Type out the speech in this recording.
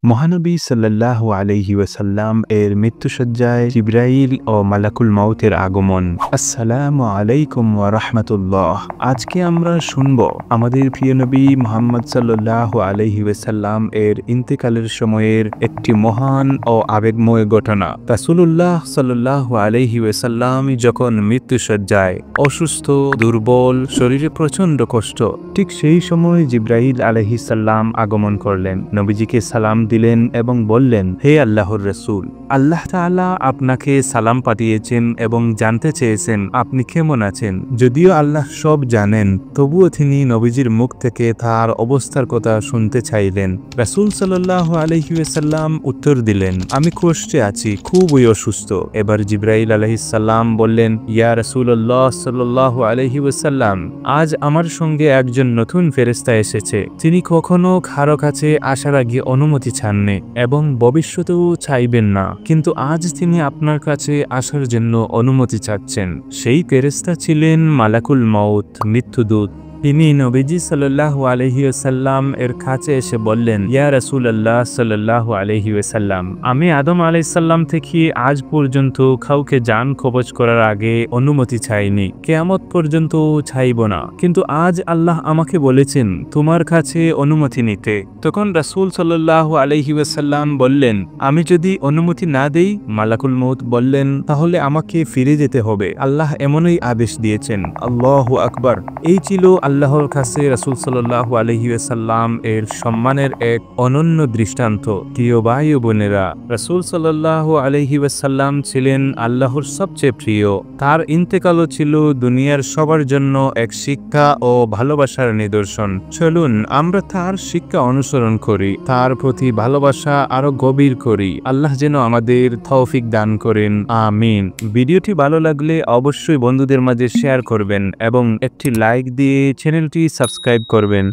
মহানবী সাল্লাল্লাহু আলাইহি ওয়াসাল্লাম এর মৃত্যুসজ্জায় জিবরাইল ও মালাকুল মাউতের আগমন। আসসালামু আলাইকুম ওয়া রাহমাতুল্লাহ। আজকে আমরা শুনব আমাদের প্রিয় নবী মুহাম্মদ সাল্লাল্লাহু আলাইহি ওয়াসাল্লাম এর ইন্তেকালের সময়ের একটি মহান ও আবেগময় ঘটনা। রাসূলুল্লাহ সাল্লাল্লাহু আলাইহি ওয়াসাল্লাম যখন মৃত্যুসজ্জায় অসুস্থ, দুর্বল, শরীরে প্রচণ্ড কষ্ট, ঠিক সেই সময় জিবরাইল আলাইহিস সালাম আগমন করলেন, নবীজিকে সালাম দিলেন এবং বললেন, হে আল্লাহর রাসূল, আল্লাহ তাআলা আপনাকে সালাম পাঠিয়েছেন এবং জানতে চেয়েছেন আপনি কেমন আছেন। যদিও আল্লাহ সব জানেন, তবুও তিনি নবীজির মুখ থেকে তার অবস্থার কথা শুনতে চাইলেন। রাসূল সাল্লাল্লাহু আলাইহি ওয়াসাল্লাম উত্তর দিলেন, আমি কষ্টে আছি, খুবই অসুস্থ। এবার জিবরাইল আলাইহিস সালাম বললেন, ইয়া রাসূলুল্লাহ সাল্লাল্লাহু আলাইহি ওয়াসাল্লাম, আজ আমার সঙ্গে একজন নতুন ফেরেশতা এসেছে। তিনি কখনো কারো কাছে আসার আগে অনুমতি চাননি এবং ভবিষ্যতেও চাইবেন না, কিন্তু আজ তিনি আপনার কাছে আসার জন্য অনুমতি চাচ্ছেন। সেই ফেরেশতা ছিলেন মালাকুল মাউত, মৃত্যুদূত। তিনি নবীজি সাল্লাল্লাহু আলাইহি ওয়াসাল্লাম এর কাছে এসে বললেন, ইয়া রাসূলুল্লাহ সাল্লাল্লাহু আলাইহি ওয়াসাল্লাম, আমি আদম আলাইহিস সালাম থেকে আজ পর্যন্ত কাউকে জান কবজ করার আগে অনুমতি চাইনি, কিয়ামত পর্যন্ত চাইব না, কিন্তু আজ আল্লাহ আমাকে বলেছেন তোমার কাছে অনুমতি নিতে। তখন রাসূল সাল্লাল্লাহু আলাইহি ওয়াসাল্লাম বললেন, আমি যদি অনুমতি না দেই? মালাকুল মউত বললেন, তাহলে আমাকে ফিরে যেতে হবে। আল্লাহ এমনই আদেশ দিয়েছেন। আল্লাহু আকবার। এই ছিল আল্লাহর কাছে রাসূল সাল্লাল্লাহু আলাইহি ওয়াসাল্লাম এর সম্মানের এক অনন্য দৃষ্টান্ত। প্রিয় ভাই ও বোনেরা, রাসূল সাল্লাল্লাহু আলাইহি ওয়াসাল্লাম ছিলেন আল্লাহর সবচেয়ে প্রিয়। তার ইন্তেকালও ছিল দুনিয়ার সবার জন্য এক শিক্ষা ও ভালোবাসার নিদর্শন। চলুন আমরা তার শিক্ষা অনুসরণ করি, তার প্রতি ভালোবাসা আরো গভীর করি। আল্লাহ যেন আমাদের তৌফিক দান করেন, আমিন। ভিডিওটি ভালো লাগলে অবশ্যই বন্ধুদের মাঝে শেয়ার করবেন এবং একটি লাইক দিয়ে চ্যানেলটি সাবস্ক্রাইব করবেন।